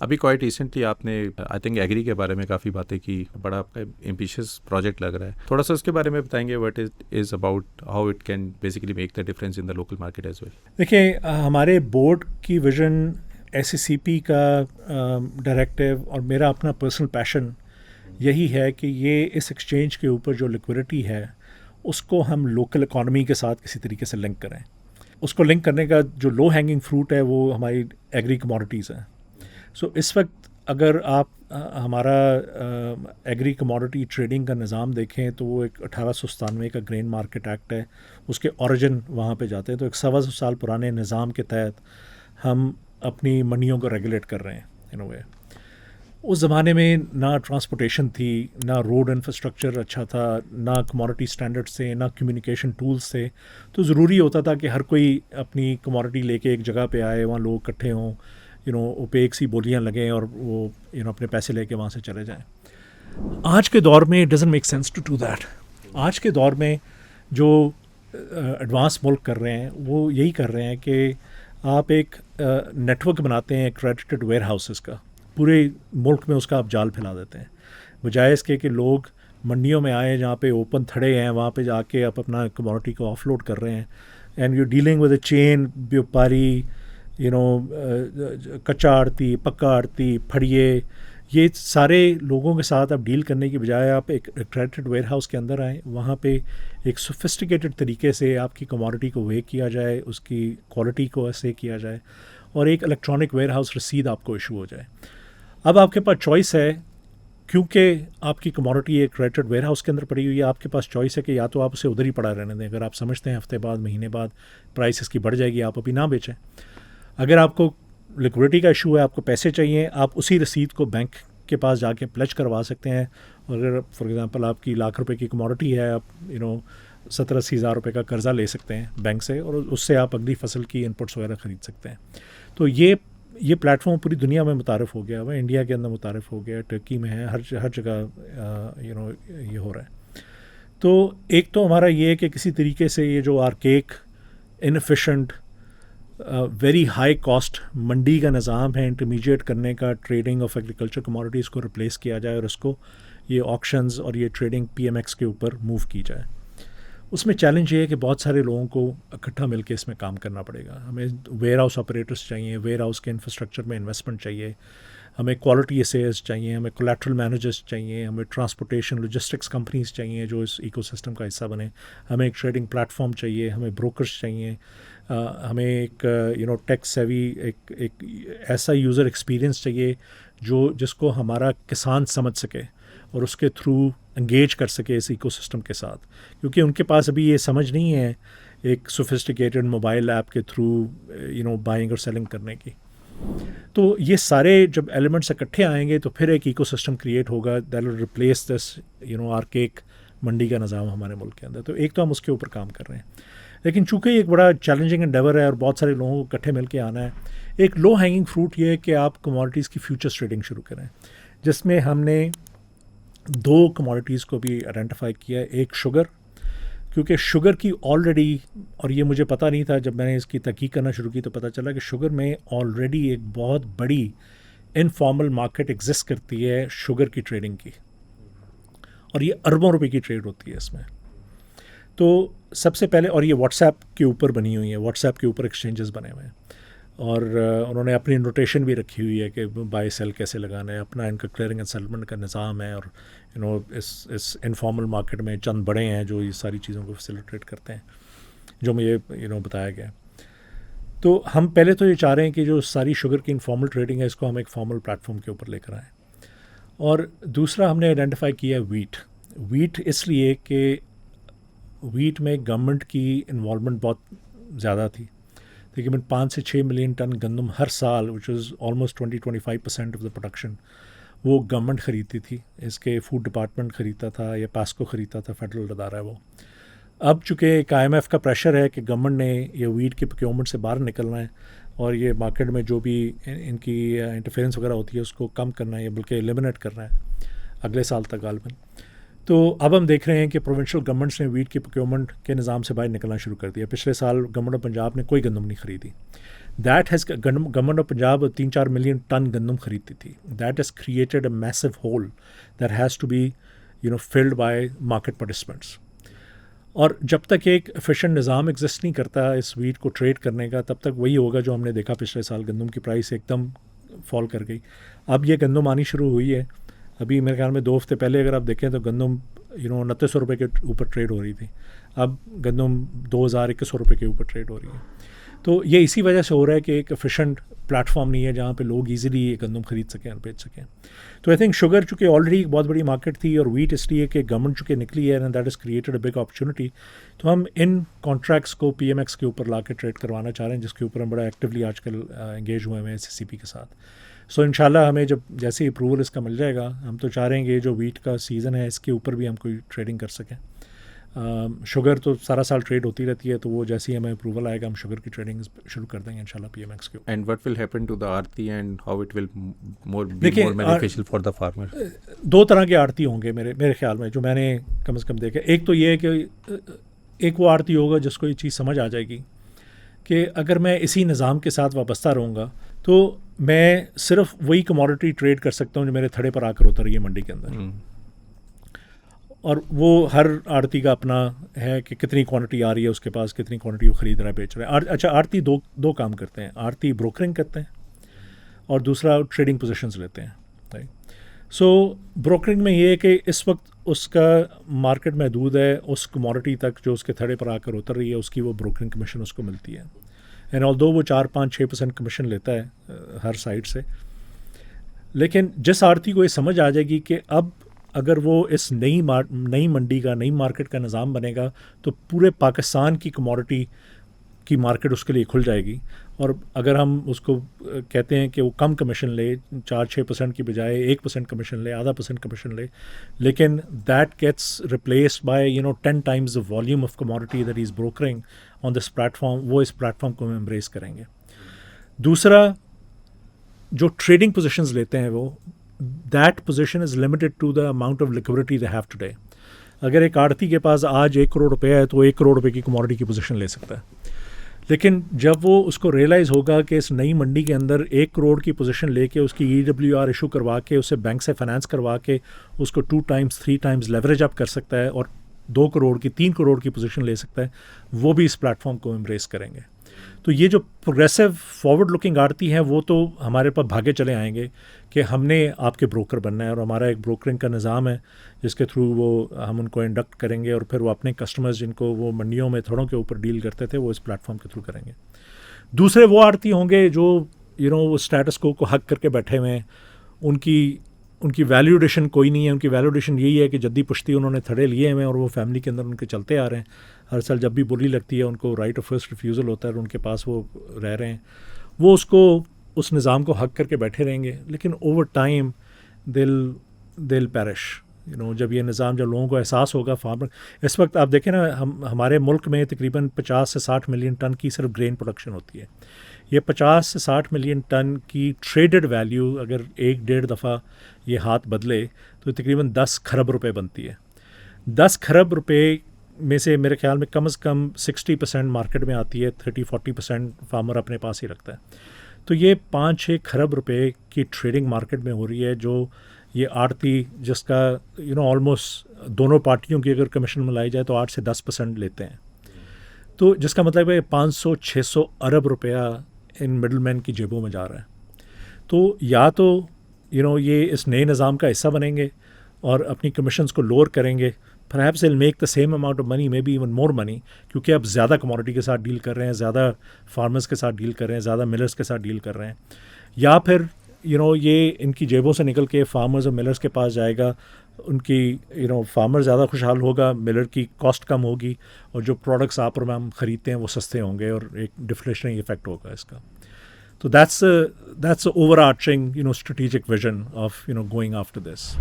अभी quite recently आपने I think agree के बारे में काफ़ी बातें की, बड़ा आपका एम्बिशियस प्रोजेक्ट लग रहा है, थोड़ा सा उसके बारे में बताएंगे what is about how it can basically make the difference in the local market as well. देखिए, हमारे बोर्ड की विज़न, SCCP का डायरेक्टिव और मेरा अपना पर्सनल पैशन यही है कि ये इस एक्सचेंज के ऊपर जो लिक्विडिटी है उसको हम लोकल इकॉनमी के साथ किसी तरीके से लिंक करें। उसको लिंक करने का जो लो हैंगिंग फ्रूट है वो हमारी एग्री कमोडिटीज़ हैं। सो इस वक्त अगर आप हमारा एग्री कमोडिटी ट्रेडिंग का निज़ाम देखें तो वो एक 1897 का ग्रेन मार्केट एक्ट है, उसके ओरिजिन वहाँ पे जाते हैं। तो एक 125 साल पुराने निज़ाम के तहत हम अपनी मंडियों को रेगुलेट कर रहे हैं इन अ वे। उस ज़माने में ना ट्रांसपोर्टेशन थी, ना रोड इंफ्रास्ट्रक्चर अच्छा था, ना कमोडिटी स्टैंडर्ड्स थे, ना कम्युनिकेशन टूल्स थे। तो ज़रूरी होता था कि हर कोई अपनी कमोडिटी लेके एक जगह पे आए, वहाँ लोग इकट्ठे हों, ओपेक सी बोलियाँ लगें और वो अपने पैसे लेके वहाँ से चले जाएं। आज के दौर में it doesn't make sense to do that. आज के दौर में जो एडवांस मुल्क कर रहे हैं वो यही कर रहे हैं कि आप एक नेटवर्क बनाते हैं एक्रेडिटेड वेयर हाउसेस का, पूरे मुल्क में उसका आप जाल फैला देते हैं, बजाय इसके कि लोग मंडियों में आए जहाँ पे ओपन थड़े हैं, वहाँ पे जाके आप अपना कमोडिटी को ऑफलोड कर रहे हैं। And you dealing with a chain, व्यापारी, कच्चा आड़ती, पक्का आड़ती, फड़िए, ये सारे लोगों के साथ आप डील करने की बजाय आप एक एक्रेडिटेड वेयर हाउस के अंदर आएँ, वहाँ पे एक सोफिस्टिकेटेड तरीके से आपकी कमोडिटी को वे किया जाए, उसकी क्वालिटी को ऐसे किया जाए और एक इलेक्ट्रॉनिक वेयर हाउस रसीद आपको इशू हो जाए। अब आपके पास चॉइस है, क्योंकि आपकी कमोडिटी एक क्रेडिटेड वेयर हाउस के अंदर पड़ी हुई है, आपके पास चॉइस है कि या तो आप उसे उधर ही पड़ा रहने दें, अगर आप समझते हैं हफ्ते बाद, महीने बाद प्राइस इसकी बढ़ जाएगी, आप अभी ना बेचें। अगर आपको लिक्विडिटी का इशू है, आपको पैसे चाहिए, आप उसी रसीद को बैंक के पास जाके प्लेज करवा सकते हैं। अगर फॉर एग्जांपल आपकी ₹1,00,000 की कमोडिटी है, आप 70-80 हज़ार रुपये का कर्ज़ा ले सकते हैं बैंक से और उससे आप अगली फसल की इनपुट्स वगैरह ख़रीद सकते हैं। तो ये प्लेटफॉर्म पूरी दुनिया में मुतारफ़ हो गया हुआ है, इंडिया के अंदर मुतारफ़ हो गया है, टर्की में है, हर जगह ये हो रहा है। तो एक तो हमारा ये है कि किसी तरीके से ये जो archaic, inefficient, very high cost मंडी का निज़ाम है इंटरमीडिएट करने का, ट्रेडिंग ऑफ एग्रीकल्चर कमोडिटीज़ को रिप्लेस किया जाए और उसको ये ऑक्शंस और ये ट्रेडिंग PMX के ऊपर मूव की जाए। उसमें चैलेंज ये है कि बहुत सारे लोगों को इकट्ठा मिलकर इसमें काम करना पड़ेगा। हमें वेयर हाउस ऑपरेटर्स चाहिए, वेयर हाउस के इंफ्रास्ट्रक्चर में इन्वेस्टमेंट चाहिए, हमें क्वालिटी असेयर्स चाहिए, हमें कोलैटरल मैनेजर्स चाहिए, हमें ट्रांसपोर्टेशन लॉजिस्टिक्स कंपनीज चाहिए जो इस इकोसिस्टम का हिस्सा बने, हमें एक ट्रेडिंग प्लेटफॉर्म चाहिए, हमें ब्रोकर्स चाहिए, हमें एक टेक सेवी एक ऐसा यूज़र एक्सपीरियंस चाहिए जिसको हमारा किसान समझ सके और उसके थ्रू एंगेज कर सके इस इकोसिस्टम के साथ, क्योंकि उनके पास अभी ये समझ नहीं है एक सोफिस्टिकेटेड मोबाइल ऐप के थ्रू बाइंग और सेलिंग करने की। तो ये सारे जब एलिमेंट्स इकट्ठे आएंगे तो फिर एक इकोसिस्टम क्रिएट होगा that will replace this archaic मंडी का निज़ाम हमारे मुल्क के अंदर। तो एक तो हम उसके ऊपर काम कर रहे हैं, लेकिन चूँकि एक बड़ा चैलेंजिंग एंडेवर है और बहुत सारे लोगों को इकट्ठे मिल के आना है, एक लो हैंगिंग फ्रूट ये है कि आप कमोडिटीज़ की फ्यूचर्स ट्रेडिंग शुरू करें, जिसमें हमने 2 कमोडिटीज़ को भी आइडेंटिफाई किया है। एक शुगर, क्योंकि शुगर की ऑलरेडी, और ये मुझे पता नहीं था, जब मैंने इसकी तहकीक करना शुरू की तो पता चला कि शुगर में ऑलरेडी एक बहुत बड़ी इनफॉर्मल मार्केट एग्जिस्ट करती है शुगर की ट्रेडिंग की, और ये अरबों रुपए की ट्रेड होती है इसमें। तो सबसे पहले, और ये व्हाट्सएप के ऊपर बनी हुई है, व्हाट्सएप के ऊपर एक्सचेंजेस बने हुए हैं और उन्होंने अपनी नोटेशन भी रखी हुई है कि बाय सेल कैसे लगाना है, अपना इनका क्लियरिंग एंड सेटलमेंट का निज़ाम है। और इस इनफॉर्मल मार्केट में चंद बड़े हैं जो ये सारी चीज़ों को फैसिलिटेट करते हैं, जो मुझे बताया गया। तो हम पहले तो ये चाह रहे हैं कि जो सारी शुगर की इनफॉर्मल ट्रेडिंग है इसको हम एक फॉर्मल प्लेटफॉर्म के ऊपर लेकर आएँ। और दूसरा हमने आइडेंटिफाई किया है वीट इसलिए कि वीट में गवर्नमेंट की इन्वॉल्वमेंट बहुत ज़्यादा थी। तकरीबन 5 से 6 मिलियन टन गंदम हर साल, which is almost 20-25% of the production, वो गवर्नमेंट ख़रीदती थी। इसके फूड डिपार्टमेंट ख़रीदता था या पास्को ख़रीदता था, फेडरल अदारा है वो। अब चूँकि एक IMF का प्रेशर है कि गवर्नमेंट ने ये वीट की प्रोक्योरमेंट से बाहर निकलना है और ये मार्केट में जो भी इनकी इंटरफेरेंस वगैरह होती है उसको कम करना है, बल्कि एलिमिनेट करना है अगले साल तक गालबन। तो अब हम देख रहे हैं कि प्रोविंशियल गवर्नमेंट्स ने वीट की प्रोक्योरमेंट के निज़ाम से बाहर निकलना शुरू कर दिया। पिछले साल गवर्नमेंट ऑफ पंजाब ने कोई गंदम नहीं ख़रीदी, that has government of Punjab 3-4 million ton गंदम खरीदती थी. That has created a massive hole that has to be filled by market participants. और जब तक एक एफिशिएंट निज़ाम एग्जिस्ट नहीं करता इस वीट को ट्रेड करने का, तब तक वही होगा जो हमने देखा पिछले साल. गंदम की प्राइस एकदम फॉल कर गई. अब ये गंदम आनी शुरू हुई है. अभी मेरे ख्याल में 2 हफ्ते पहले अगर आप देखें तो गंदम 2900 रुपये के ऊपर ट्रेड हो रही थी. अब गंदम 2000-2100 रुपये के ऊपर ट्रेड हो रही है. तो ये इसी वजह से हो रहा है कि एक एफिशिएंट प्लेटफॉर्म नहीं है जहाँ पे लोग इजीली ये गंदम खरीद सकें और बेच सकें. तो आई थिंक शुगर चूँकि ऑलरेडी एक बहुत बड़ी मार्केट थी और वीट इसलिए कि गवर्नमेंट चूँकि निकली है and that is created a big opportunity. तो हम इन कॉन्ट्रैक्ट्स को PMX के ऊपर ला के ट्रेड करवाना चाह रहे हैं, जिसके ऊपर हम बड़ा एक्टिवली आजकल एंगेज हुए हैं SCCP के साथ. सो इंशाल्लाह हमें जब जैसे अप्रूवल इसका मिल जाएगा, हम तो चाह रहे हैं कि जो वीट का सीज़न है इसके ऊपर भी हम कोई ट्रेडिंग कर सकें. शुगर तो सारा साल ट्रेड होती रहती है, तो वो जैसे ही हमें अप्रूवल आएगा हम शुगर की ट्रेडिंग शुरू कर देंगे इंशाल्लाह PMX के ऊपर. And what will happen to the arhti and how it will more beneficial for the farmer? 2 तरह के आरती होंगे मेरे ख्याल में, जो मैंने कम से कम देखे. एक तो ये है कि एक वो आरती होगा जिसको ये चीज़ समझ आ जाएगी कि अगर मैं इसी निज़ाम के साथ वाबस्ता रहूँगा तो मैं सिर्फ वही कमोडिटी ट्रेड कर सकता हूँ जो मेरे थड़े पर आकर उतर रही है मंडी के अंदर. और वो हर आड़ती का अपना है कि कितनी क्वांटिटी आ रही है उसके पास, कितनी क्वांटिटी वो ख़रीद रहा है, बेच रहा है. अच्छा, आड़ती दो काम करते हैं. आड़ती ब्रोकरिंग करते हैं और दूसरा ट्रेडिंग पोजीशंस लेते हैं. राइट. सो ब्रोकरिंग में ये है कि इस वक्त उसका मार्केट महदूद है, उस कमोडिटी तक जो उसके थड़े पर आकर उतर रही है उसकी वो ब्रोकरिंग कमीशन उसको मिलती है. एंड ऑल्दो वो 4-5-6% कमीशन लेता है हर साइड से. लेकिन जिस आड़ती को ये समझ आ जाएगी कि अब अगर वो इस नई मंडी का, नई मार्केट का निज़ाम बनेगा तो पूरे पाकिस्तान की कमोडिटी की मार्केट उसके लिए खुल जाएगी. और अगर हम उसको कहते हैं कि वो कम कमीशन ले, 4-6% की बजाय 1% कमीशन ले, आधा % कमीशन ले, लेकिन that gets replaced by 10 times the volume of commodity that is brokering on this platform. वो इस प्लेटफॉर्म को हम एम्ब्रेस करेंगे. दूसरा, जो ट्रेडिंग पोजीशंस लेते हैं वो that position is limited to the amount of liquidity they have today. अगर एक आड़ती के पास आज 1 करोड़ रुपये है तो वो 1 करोड़ रुपये की कमोडिटी की पोजीशन ले सकता है. लेकिन जब वो उसको रियलाइज़ होगा कि इस नई मंडी के अंदर 1 करोड़ की पोजीशन लेके उसकी EWR इशू करवा के उसे बैंक से फाइनेंस करवा के उसको 2 times 3 times लेवरेज अप कर सकता है और 2 करोड़ की 3 करोड़ की पोजीशन ले सकता है, वो भी इस प्लेटफॉर्म को एम्ब्रेस करेंगे. तो ये जो प्रोग्रेसिव फॉरवर्ड लुकिंग आड़ती हैं वो तो हमारे पास भागे चले आएंगे कि हमने आपके ब्रोकर बनना है और हमारा एक ब्रोकरिंग का निज़ाम है जिसके थ्रू वो हम उनको इंडक्ट करेंगे और फिर वो अपने कस्टमर्स जिनको वो मंडियों में थोड़ों के ऊपर डील करते थे वो इस प्लेटफॉर्म के थ्रू करेंगे. दूसरे वो आड़ती होंगे जो वो स्टेटस को हक करके बैठे हुए हैं. उनकी वैल्यूडेशन कोई नहीं है. उनकी वैल्यूडेशन यही है कि जद्दी पुश्ती उन्होंने थड़े लिए हुए और वो फैमिली के अंदर उनके चलते आ रहे हैं. हर साल जब भी बोली लगती है उनको राइट ऑफ फर्स्ट रिफ्यूज़ल होता है और उनके पास वो रह रहे हैं. वो उसको उस निज़ाम को हक करके बैठे रहेंगे. लेकिन ओवर टाइम दिल पैरिश. जब ये निज़ाम, जब लोगों को एहसास होगा, फार्मर इस वक्त आप देखें ना, हमारे मुल्क में तकरीबन 50 से 60 मिलियन टन की सिर्फ ग्रेन प्रोडक्शन होती है. ये 50 से 60 मिलियन टन की ट्रेडेड वैल्यू अगर 1-1.5 दफ़ा ये हाथ बदले तो तकरीबन 10 खरब रुपए बनती है. 10 खरब रुपए में से मेरे ख्याल में कम से कम 60% मार्केट में आती है, 30-40% फार्मर अपने पास ही रखता है. तो ये 5-6 खरब रुपए की ट्रेडिंग मार्केट में हो रही है जो ये आड़ती जिसका ऑलमोस्ट दोनों पार्टियों की अगर कमीशन मिलाई जाए तो 8 से 10% लेते हैं. तो जिसका मतलब है 500-600 अरब रुपया इन मिडलमैन की जेबों में जा रहा है. तो या तो ये इस नए निज़ाम का हिस्सा बनेंगे और अपनी कमीशंस को लोअर करेंगे. Perhaps they'll make the same amount of money, maybe even more money, क्योंकि अब ज़्यादा कमोडिटी के साथ डील कर रहे हैं, ज़्यादा फार्मर्स के साथ डील कर रहे हैं, ज़्यादा मिलर्स के साथ डील कर रहे हैं. या फिर ये इनकी जेबों से निकल के फार्मर्स और मिलर्स के पास जाएगा. उनकी फार्मर ज़्यादा खुशहाल होगा, मिलर की कॉस्ट कम होगी और जो प्रोडक्ट्स आप और हम ख़रीदते हैं वो सस्ते होंगे और एक डिफ्लेशनरी इफेक्ट होगा इसका. तो that's a overarching strategic vision of going after this.